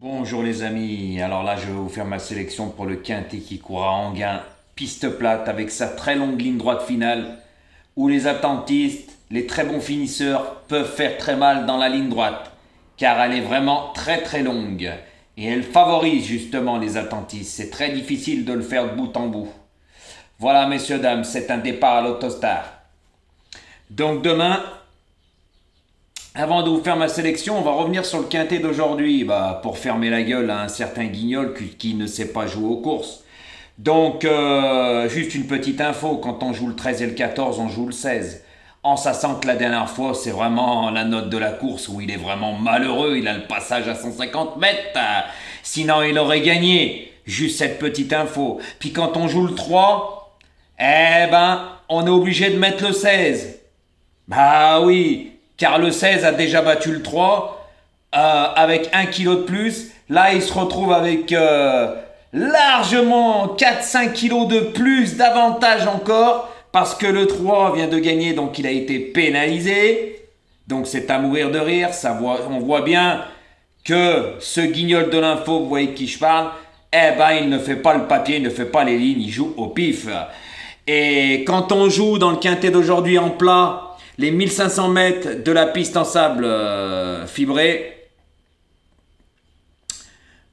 Bonjour les amis, alors là je vais vous faire ma sélection pour le quintet qui court à Enghien, piste plate avec sa très longue ligne droite finale où les attentistes, les très bons finisseurs peuvent faire très mal dans la ligne droite car elle est vraiment très très longue et elle favorise justement les attentistes, c'est très difficile de le faire de bout en bout. Voilà messieurs dames, c'est un départ à l'autostar. Donc demain, avant de vous faire ma sélection, on va revenir sur le quintet d'aujourd'hui pour fermer la gueule à un certain Guignol qui ne sait pas jouer aux courses. Donc, juste une petite info, quand on joue le 13 et le 14, on joue le 16. En sachant que la dernière fois, c'est vraiment la note de la course où il est vraiment malheureux, il a le passage à 150 mètres. Sinon, il aurait gagné. Juste cette petite info. Puis quand on joue le 3, on est obligé de mettre le 16. Bah oui, car le 16 a déjà battu le 3 avec 1 kg de plus. Là, il se retrouve avec largement 4-5 kilos de plus, d'avantage encore, parce que le 3 vient de gagner, donc il a été pénalisé. Donc c'est à mourir de rire, on voit bien que ce guignol de l'info, vous voyez de qui je parle, il ne fait pas le papier, il ne fait pas les lignes, il joue au pif. Et quand on joue dans le quintet d'aujourd'hui en plat, les 1500 mètres de la piste en sable fibré,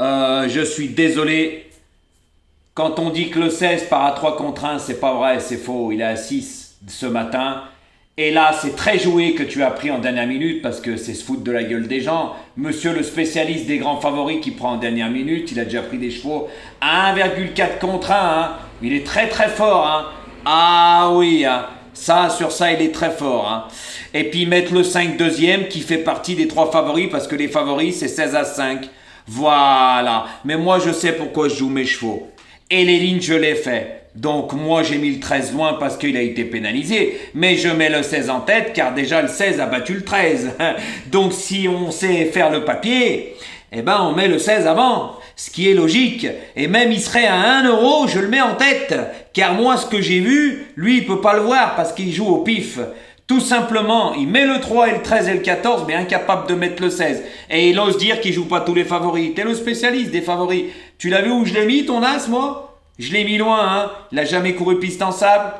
je suis désolé. Quand on dit que le 16 part à 3 contre 1, c'est pas vrai, c'est faux. Il est à 6 ce matin. Et là, c'est très joué que tu as pris en dernière minute parce que c'est se foutre de la gueule des gens. Monsieur le spécialiste des grands favoris qui prend en dernière minute, il a déjà pris des chevaux à 1,4 contre 1. Hein. Il est très très fort. Hein. Ah oui, hein. Sur ça, il est très fort. Hein. Et puis mettre le 5 deuxième qui fait partie des 3 favoris parce que les favoris, c'est 16 à 5. Voilà. Mais moi, je sais pourquoi je joue mes chevaux. Et les lignes, je les fais. Donc moi, j'ai mis le 13 loin parce qu'il a été pénalisé. Mais je mets le 16 en tête car déjà le 16 a battu le 13. Donc si on sait faire le papier, on met le 16 avant. Ce qui est logique. Et même il serait à 1 euro, je le mets en tête. Car moi, ce que j'ai vu, lui, il peut pas le voir parce qu'il joue au pif. Tout simplement, il met le 3 et le 13 et le 14, mais incapable de mettre le 16. Et il ose dire qu'il joue pas tous les favoris. T'es le spécialiste des favoris. Tu l'as vu où je l'ai mis, ton as, moi? Je l'ai mis loin, hein. Il a jamais couru piste en sable.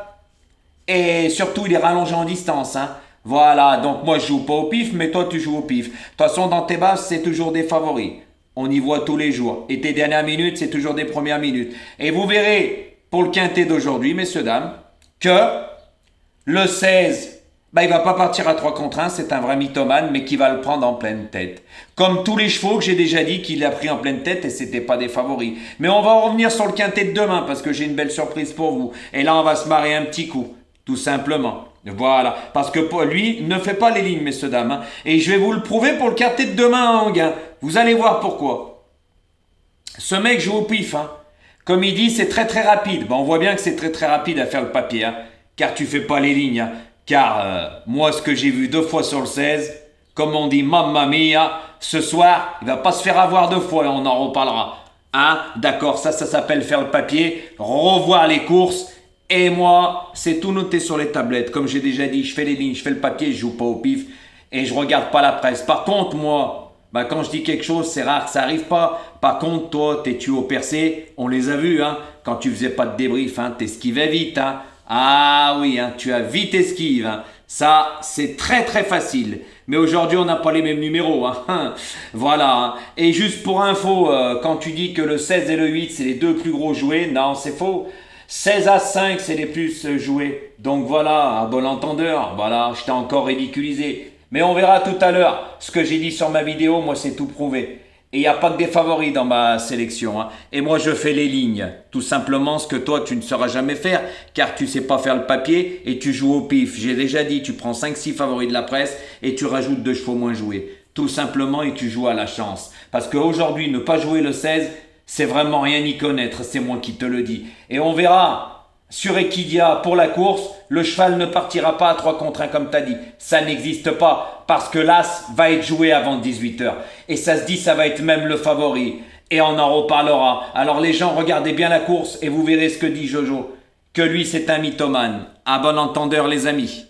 Et surtout, il est rallongé en distance, hein. Voilà, donc moi, je joue pas au pif, mais toi, tu joues au pif. De toute façon, dans tes bases, c'est toujours des favoris. On y voit tous les jours. Et tes dernières minutes, c'est toujours des premières minutes. Et vous verrez, pour le quintet d'aujourd'hui, messieurs, dames, que le 16... il va pas partir à 3 contre 1, c'est un vrai mythomane, mais qui va le prendre en pleine tête. Comme tous les chevaux que j'ai déjà dit qu'il a pris en pleine tête et c'était pas des favoris. Mais on va revenir sur le quintet de demain parce que j'ai une belle surprise pour vous. Et là, on va se marrer un petit coup, tout simplement. Voilà, parce que pour lui, ne fait pas les lignes, messieurs, dames. Hein. Et je vais vous le prouver pour le quintet de demain à Enghien. Vous allez voir pourquoi. Ce mec joue au pif. Hein. Comme il dit, c'est très très rapide. On voit bien que c'est très très rapide à faire le papier, hein, car tu fais pas les lignes. Hein. Car moi, ce que j'ai vu 2 fois sur le 16, comme on dit mamma mia, ce soir, il va pas se faire avoir 2 fois et on en reparlera. Hein? D'accord, ça s'appelle faire le papier, revoir les courses. Et moi, c'est tout noté sur les tablettes. Comme j'ai déjà dit, je fais les lignes, je fais le papier, je joue pas au pif et je regarde pas la presse. Par contre, moi, quand je dis quelque chose, c'est rare que ça arrive pas. Par contre, toi, tes tuyaux percés, on les a vus. Hein? Quand tu faisais pas de débrief, hein, t'esquivais vite. Hein? Ah oui, hein, tu as vite esquive. Hein. Ça, c'est très très facile. Mais aujourd'hui, on n'a pas les mêmes numéros. Hein. Voilà. Hein. Et juste pour info, quand tu dis que le 16 et le 8, c'est les 2 plus gros joués, non, c'est faux. 16 à 5, c'est les plus joués. Donc voilà, à bon entendeur, voilà, je t'ai encore ridiculisé. Mais on verra tout à l'heure. Ce que j'ai dit sur ma vidéo, moi, c'est tout prouvé. Et il n'y a pas que des favoris dans ma sélection. Hein. Et moi, je fais les lignes. Tout simplement ce que toi, tu ne sauras jamais faire, car tu ne sais pas faire le papier et tu joues au pif. J'ai déjà dit, tu prends 5-6 favoris de la presse et tu rajoutes 2 chevaux moins joués. Tout simplement, et tu joues à la chance. Parce qu'aujourd'hui, ne pas jouer le 16, c'est vraiment rien y connaître. C'est moi qui te le dis. Et on verra. Sur Equidia, pour la course, le cheval ne partira pas à 3 contre 1 comme tu as dit. Ça n'existe pas parce que l'As va être joué avant 18h. Et ça se dit, ça va être même le favori. Et on en reparlera. Alors les gens, regardez bien la course et vous verrez ce que dit Jojo. Que lui, c'est un mythomane. À bon entendeur, les amis.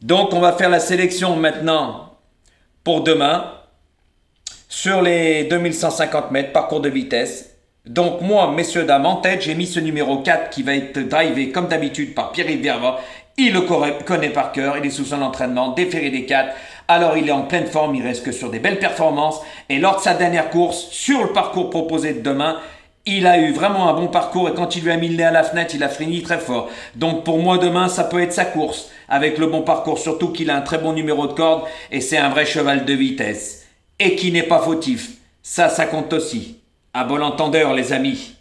Donc, on va faire la sélection maintenant pour demain. sur les 2150 mètres, parcours de vitesse. Donc moi, messieurs, dames, en tête, j'ai mis ce numéro 4 qui va être drivé comme d'habitude par Pierre-Yves Verva. Il le connaît par cœur, il est sous son entraînement, déféré des 4. Alors il est en pleine forme, il reste que sur des belles performances. Et lors de sa dernière course, sur le parcours proposé de demain, il a eu vraiment un bon parcours et quand il lui a mis le nez à la fenêtre, il a fini très fort. Donc pour moi, demain, ça peut être sa course avec le bon parcours, surtout qu'il a un très bon numéro de corde et c'est un vrai cheval de vitesse. Et qui n'est pas fautif. Ça compte aussi. À bon entendeur, les amis.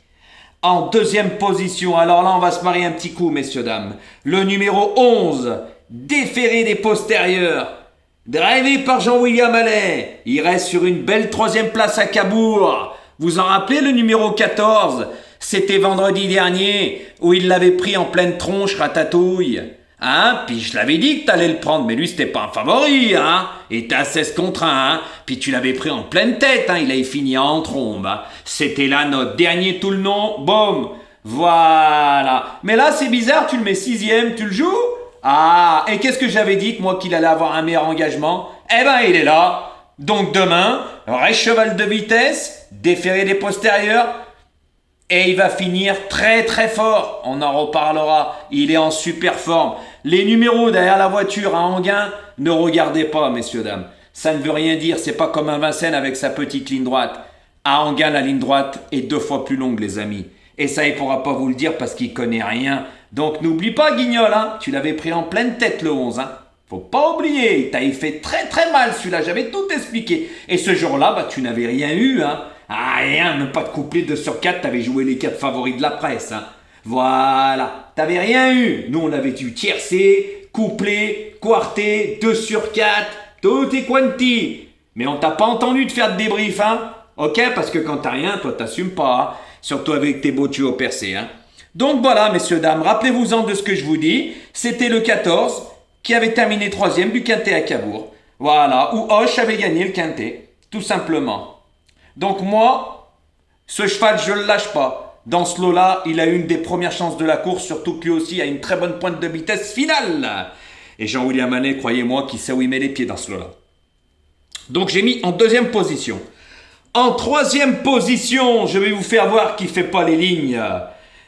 En deuxième position, alors là, on va se marier un petit coup, messieurs, dames. Le numéro 11, déféré des postérieurs. Drivé par Jean-William Allet. Il reste sur une belle troisième place à Cabourg. Vous en rappelez le numéro 14? C'était vendredi dernier où il l'avait pris en pleine tronche, Ratatouille. Hein? Puis je l'avais dit que t'allais le prendre, mais lui c'était pas un favori, hein? Il était à 16 contre 1, hein? Puis tu l'avais pris en pleine tête, hein? Il avait fini en trombe, hein? C'était là notre dernier tout le nom, boum! Voilà! Mais là c'est bizarre, tu le mets 6ème, tu le joues? Ah! Et qu'est-ce que j'avais dit, moi, qu'il allait avoir un meilleur engagement? Eh ben il est là! Donc demain, vrai cheval de vitesse, déféré des postérieurs, et il va finir très très fort. On en reparlera. Il est en super forme. Les numéros derrière la voiture à Enghien, ne regardez pas, messieurs, dames. Ça ne veut rien dire. C'est pas comme un Vincennes avec sa petite ligne droite. À Enghien, la ligne droite est 2 fois plus longue, les amis. Et ça, il pourra pas vous le dire parce qu'il connaît rien. Donc n'oublie pas, Guignol, hein. Tu l'avais pris en pleine tête le 11, hein. Faut pas oublier, t'as fait très très mal celui-là, j'avais tout expliqué. Et ce jour-là, bah tu n'avais rien eu, hein. Ah, rien, même pas de couplet 2 sur 4, t'avais joué les 4 favoris de la presse, hein. Voilà, t'avais rien eu. Nous, on avait eu tiercé, couplet, quarté, 2 sur 4, tout est quanti. Mais on t'a pas entendu de faire de débrief, hein. Ok, parce que quand t'as rien, toi t'assumes pas, hein. Surtout avec tes beaux tuyaux percés, hein. Donc voilà, messieurs, dames, rappelez-vous-en de ce que je vous dis. C'était le 14 qui avait terminé 3e du Quintet à Cabourg. Voilà, où Hoche avait gagné le Quintet, tout simplement. Donc moi, ce cheval, je ne le lâche pas. Dans ce lot-là, il a une des premières chances de la course, surtout que lui aussi a une très bonne pointe de vitesse finale. Et Jean-William Allet, croyez-moi, qu'il sait où il met les pieds dans ce lot-là. Donc j'ai mis en 2e position. En 3e position, je vais vous faire voir qu'il ne fait pas les lignes.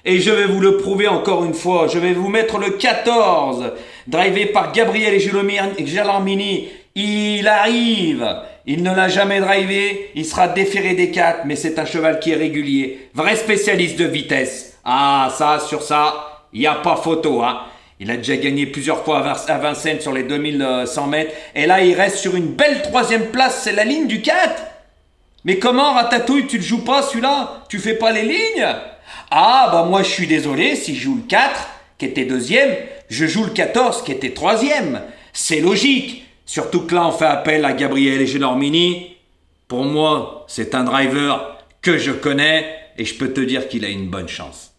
Et je vais vous le prouver encore une fois. Je vais vous mettre le 14, drivé par Gabriel et Gelormini. Il arrive. Il ne l'a jamais drivé. Il sera déféré des 4, mais c'est un cheval qui est régulier. Vrai spécialiste de vitesse. Ah, ça, sur ça, il n'y a pas photo, hein. Il a déjà gagné plusieurs fois à Vincennes sur les 2100 mètres. Et là, il reste sur une belle 3e place. C'est la ligne du 4. Mais comment, Ratatouille, tu ne joues pas celui-là? Tu fais pas les lignes? Ah, bah moi je suis désolé, si je joue le 4, qui était 2e, je joue le 14, qui était 3e. C'est logique. Surtout que là, on fait appel à Gabriel et Gelormini. Pour moi, c'est un driver que je connais et je peux te dire qu'il a une bonne chance.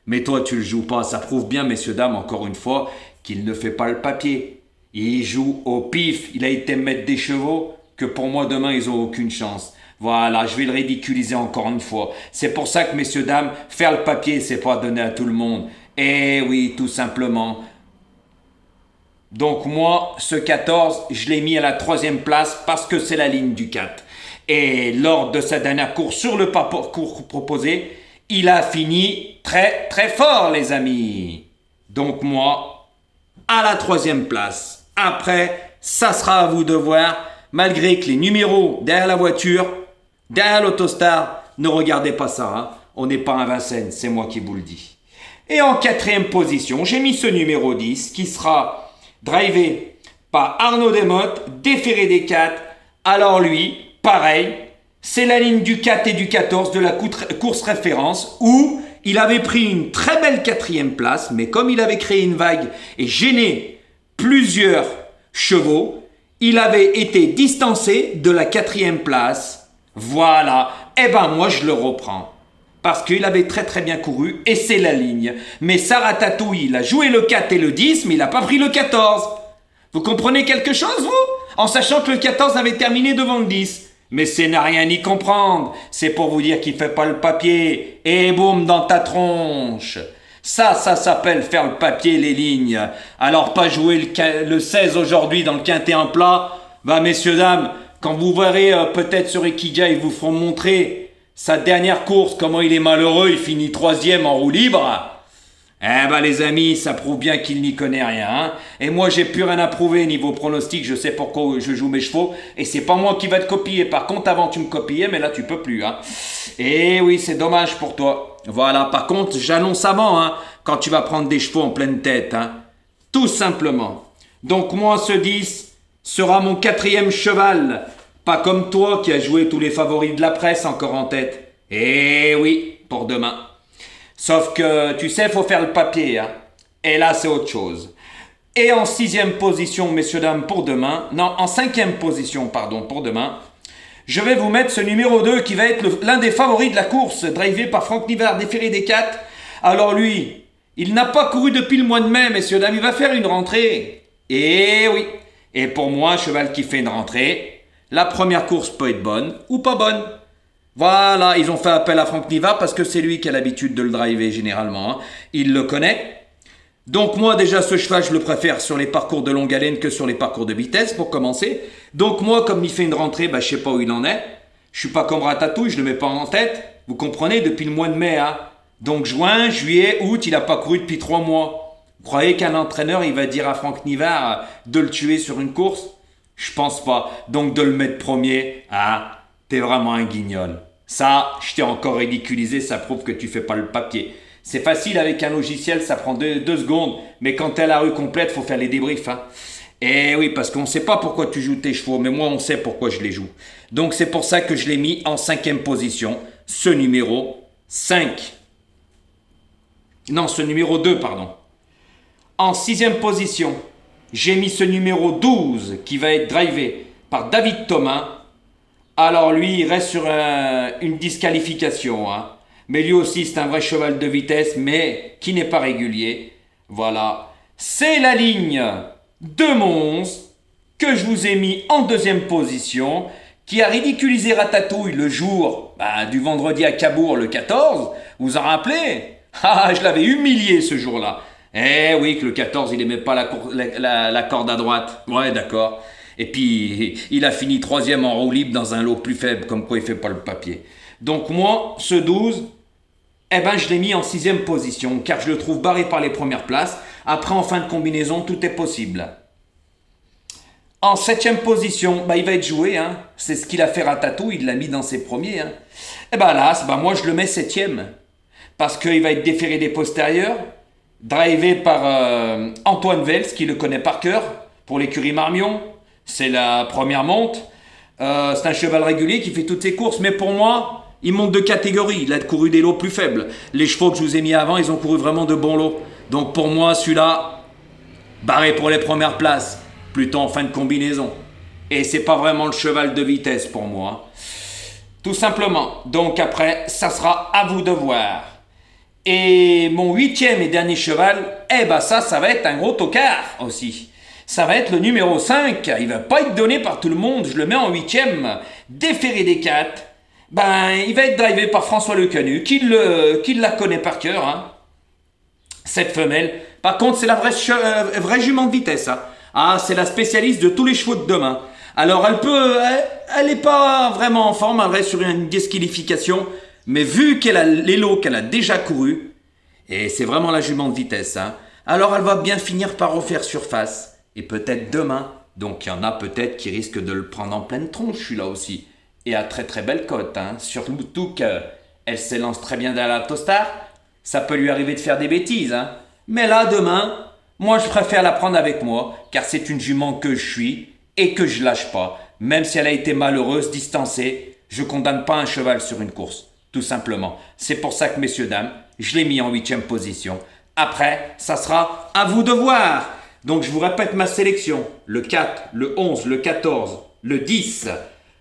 Mais toi, tu le joues pas. Ça prouve bien, messieurs, dames, encore une fois, qu'il ne fait pas le papier. Il joue au pif. Il a été mettre des chevaux que pour moi, demain, ils n'ont aucune chance. Voilà, je vais le ridiculiser encore une fois. C'est pour ça que, messieurs, dames, faire le papier, c'est pas donné à tout le monde. Eh oui, tout simplement. Donc moi, ce 14, je l'ai mis à la 3e place parce que c'est la ligne du 4. Et lors de sa dernière course sur le parcours proposé, il a fini très très fort, les amis. Donc moi, à la 3e place. Après, ça sera à vous de voir, malgré que les numéros derrière la voiture, derrière l'autostar, ne regardez pas ça, hein. On n'est pas un Vincennes, c'est moi qui vous le dis. Et en 4e position, j'ai mis ce numéro 10 qui sera drivé par Arnaud Desmottes, déféré des 4. Alors lui, pareil, c'est la ligne du 4 et du 14 de la course référence où il avait pris une très belle 4e place, mais comme il avait créé une vague et gêné plusieurs chevaux, il avait été distancé de la 4e place. Voilà, eh ben moi je le reprends. Parce qu'il avait très très bien couru et c'est la ligne. Mais Ratatouille, il a joué le 4 et le 10, mais il n'a pas pris le 14. Vous comprenez quelque chose, vous? En sachant que le 14 avait terminé devant le 10. Mais c'est n'a rien y comprendre. C'est pour vous dire qu'il ne fait pas le papier. Et boum, dans ta tronche. Ça s'appelle faire le papier, les lignes. Alors pas jouer le 16 aujourd'hui dans le quintet en plat. Bah messieurs, dames, Quand vous verrez peut-être sur Equidia, ils vous feront montrer sa dernière course, comment il est malheureux, il finit 3e en roue libre. Eh ben les amis, ça prouve bien qu'il n'y connaît rien. Hein. Et moi, j'ai plus rien à prouver niveau pronostic, je sais pourquoi je joue mes chevaux. Et c'est pas moi qui va te copier. Par contre, avant tu me copiais, mais là tu peux plus. Hein. Et oui, c'est dommage pour toi. Voilà, par contre, j'annonce avant, hein, quand tu vas prendre des chevaux en pleine tête. Hein. Tout simplement. Donc moi, ce 10 sera mon 4e cheval. Pas comme toi qui as joué tous les favoris de la presse encore en tête. Eh oui, pour demain. Sauf que, tu sais, il faut faire le papier. Hein. Et là, c'est autre chose. Et en 6e position, messieurs, dames, pour demain. Non, en 5e position, pardon, pour demain. Je vais vous mettre ce numéro 2 qui va être l'un des favoris de la course, drivé par Franck Nivard, déféré des 4. Alors lui, il n'a pas couru depuis le mois de mai, messieurs, dames. Il va faire une rentrée. Et oui. Et pour moi, un cheval qui fait une rentrée, la première course peut être bonne ou pas bonne. Voilà, ils ont fait appel à Franck Nivard parce que c'est lui qui a l'habitude de le driver généralement. Hein. Il le connaît. Donc moi déjà ce cheval je le préfère sur les parcours de longue haleine que sur les parcours de vitesse pour commencer. Donc moi comme il fait une rentrée, je sais pas où il en est. Je suis pas comme Ratatouille, je le mets pas en tête. Vous comprenez, depuis le mois de mai. Hein. Donc juin, juillet, août, il a pas couru depuis 3 mois. Vous croyez qu'un entraîneur il va dire à Franck Nivard de le tuer sur une course? Je pense pas. Donc de le mettre premier, t'es vraiment un guignol. Ça, je t'ai encore ridiculisé, ça prouve que tu fais pas le papier. C'est facile avec un logiciel, ça prend 2 secondes. Mais quand t'es à la rue complète, faut faire les débriefs. Hein. Et oui, parce qu'on sait pas pourquoi tu joues tes chevaux, mais moi on sait pourquoi je les joue. Donc c'est pour ça que je l'ai mis en 5e position, ce numéro 5. Non, ce numéro 2, pardon. En 6e position, j'ai mis ce numéro 12 qui va être drivé par David Thomas. Alors lui, il reste sur une disqualification. Hein. Mais lui aussi, c'est un vrai cheval de vitesse, mais qui n'est pas régulier. Voilà. C'est la ligne de Mons que je vous ai mis en 2e position, qui a ridiculisé Ratatouille le jour du vendredi à Cabourg, le 14. Vous en rappelez? Je l'avais humilié ce jour-là. Eh oui, que le 14, il aimait pas la corde à droite. Ouais, d'accord. Et puis, il a fini 3e en roue libre dans un lot plus faible, comme quoi il fait pas le papier. Donc moi, ce 12, je l'ai mis en 6e position, car je le trouve barré par les premières places. Après, en fin de combinaison, tout est possible. En 7e position, il va être joué. Hein. C'est ce qu'il a fait Ratatouille, il l'a mis dans ses premiers. Hein. Moi, je le mets 7e. Parce qu'il va être déféré des postérieurs, drivé par Antoine Vels, qui le connaît par cœur, pour l'écurie Marmion. C'est la première monte. C'est un cheval régulier qui fait toutes ses courses. Mais pour moi, il monte de catégorie. Il a couru des lots plus faibles. Les chevaux que je vous ai mis avant, ils ont couru vraiment de bons lots. Donc pour moi, celui-là, barré pour les premières places. Plutôt en fin de combinaison. Et c'est pas vraiment le cheval de vitesse pour moi. Tout simplement. Donc après, ça sera à vous de voir. Et mon 8e et dernier cheval, ça va être un gros tocard aussi. Ça va être le numéro 5. Il va pas être donné par tout le monde. Je le mets en 8e. Déféré des 4. Il va être drivé par François Lecanu, qui la connaît par cœur. Hein. Cette femelle. Par contre, c'est la vraie jument de vitesse. Hein. C'est la spécialiste de tous les chevaux de demain. Alors, elle est pas vraiment en forme. Elle reste sur une disqualification. Mais vu qu'elle a les lots qu'elle a déjà couru, et c'est vraiment la jument de vitesse. Hein, alors, elle va bien finir par refaire surface. Et peut-être demain. Donc il y en a peut-être qui risquent de le prendre en pleine tronche, celui-là aussi. Et à très très belle cote. Hein. Surtout qu'elle s'élance très bien dans la Tostar. Ça peut lui arriver de faire des bêtises. Hein. Mais là, demain, moi je préfère la prendre avec moi. Car c'est une jument que je suis et que je lâche pas. Même si elle a été malheureuse, distancée, je condamne pas un cheval sur une course. Tout simplement. C'est pour ça que, messieurs, dames, je l'ai mis en 8e position. Après, ça sera à vous de voir. Donc je vous répète ma sélection, le 4, le 11, le 14, le 10,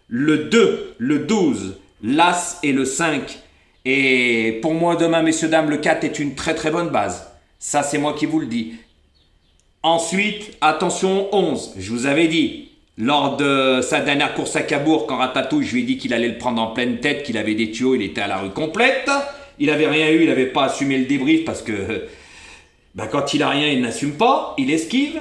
le 2, le 12, l'As et le 5. Et pour moi demain, messieurs, dames, le 4 est une très très bonne base. Ça c'est moi qui vous le dis. Ensuite, attention 11, je vous avais dit, lors de sa dernière course à Cabourg, quand Ratatouille, je lui ai dit qu'il allait le prendre en pleine tête, qu'il avait des tuyaux, il était à la rue complète. Il n'avait rien eu, il n'avait pas assumé le débrief parce que... quand il a rien, il n'assume pas, il esquive.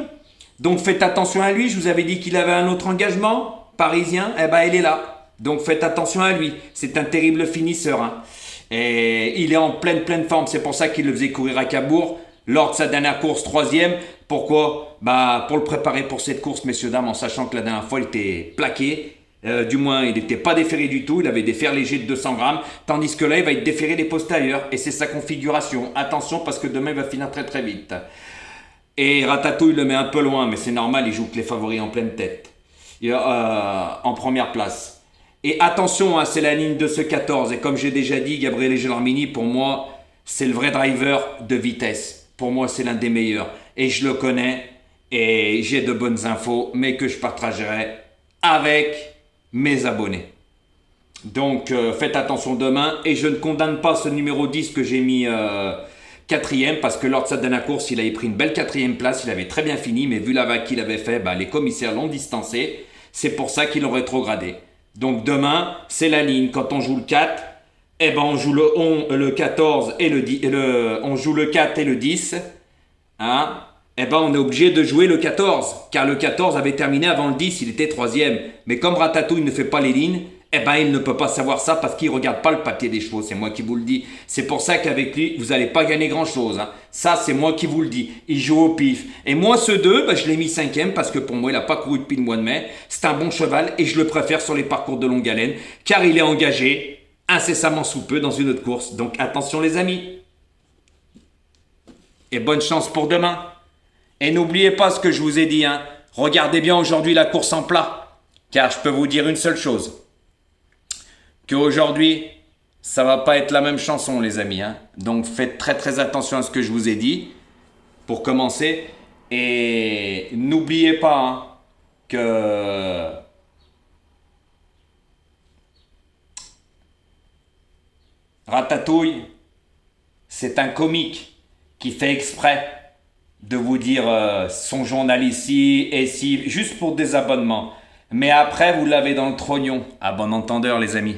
Donc faites attention à lui, je vous avais dit qu'il avait un autre engagement. parisien, eh ben, il est là. Donc faites attention à lui. C'est un terrible finisseur. Hein. Et il est en pleine forme. C'est pour ça qu'il le faisait courir à Cabourg lors de sa dernière course, troisième. Pourquoi? Bah, pour le préparer pour cette course, messieurs, dames, en sachant que la dernière fois, il était plaqué. Du moins, il n'était pas déféré du tout. Il avait des fers légers de 200 grammes. Tandis que là, il va être déféré des postérieurs. Et c'est sa configuration. Attention, parce que demain, il va finir très vite. Et Ratatouille le met un peu loin, mais c'est normal, il joue que les favoris en pleine tête. En première place. Et attention, hein, c'est la ligne de ce 14. Et comme j'ai déjà dit, Gabriele Gelormini, pour moi, c'est le vrai driver de vitesse. Pour moi, c'est l'un des meilleurs. Et je le connais. Et j'ai de bonnes infos, mais que je partagerai avec mes abonnés. Donc, faites attention demain. Et je ne condamne pas ce numéro 10 que j'ai mis quatrième, parce que lors de sa dernière course, il avait pris une belle quatrième place. Il avait très bien fini, mais vu la vague qu'il avait fait, les commissaires l'ont distancé. C'est pour ça qu'ils l'ont rétrogradé. Donc demain, c'est la ligne. Quand on joue le 4, eh ben on joue le 14 et le 10, on joue le 4 et le 10. Hein? Eh ben on est obligé de jouer le 14. Car le 14 avait terminé avant le 10, il était troisième. Mais comme Ratatouille ne fait pas les lignes, eh ben il ne peut pas savoir ça parce qu'il ne regarde pas le papier des chevaux. C'est moi qui vous le dis. C'est pour ça qu'avec lui, vous n'allez pas gagner grand-chose. Hein. Ça, c'est moi qui vous le dis. Il joue au pif. Et moi, ce 2, je l'ai mis cinquième parce que pour moi, il n'a pas couru depuis le mois de mai. C'est un bon cheval et je le préfère sur les parcours de longue haleine car il est engagé incessamment sous peu dans une autre course. Donc attention les amis. Et bonne chance pour demain. Et n'oubliez pas ce que je vous ai dit. Hein. Regardez bien aujourd'hui la course en plat. Car je peux vous dire une seule chose. Qu'aujourd'hui, ça va pas être la même chanson les amis. Hein. Donc faites très attention à ce que je vous ai dit. Pour commencer. Et n'oubliez pas hein, que Ratatouille, c'est un comique qui fait exprès de vous dire son journal ici et si, juste pour des abonnements. Mais après, vous l'avez dans le trognon. À bon entendeur les amis.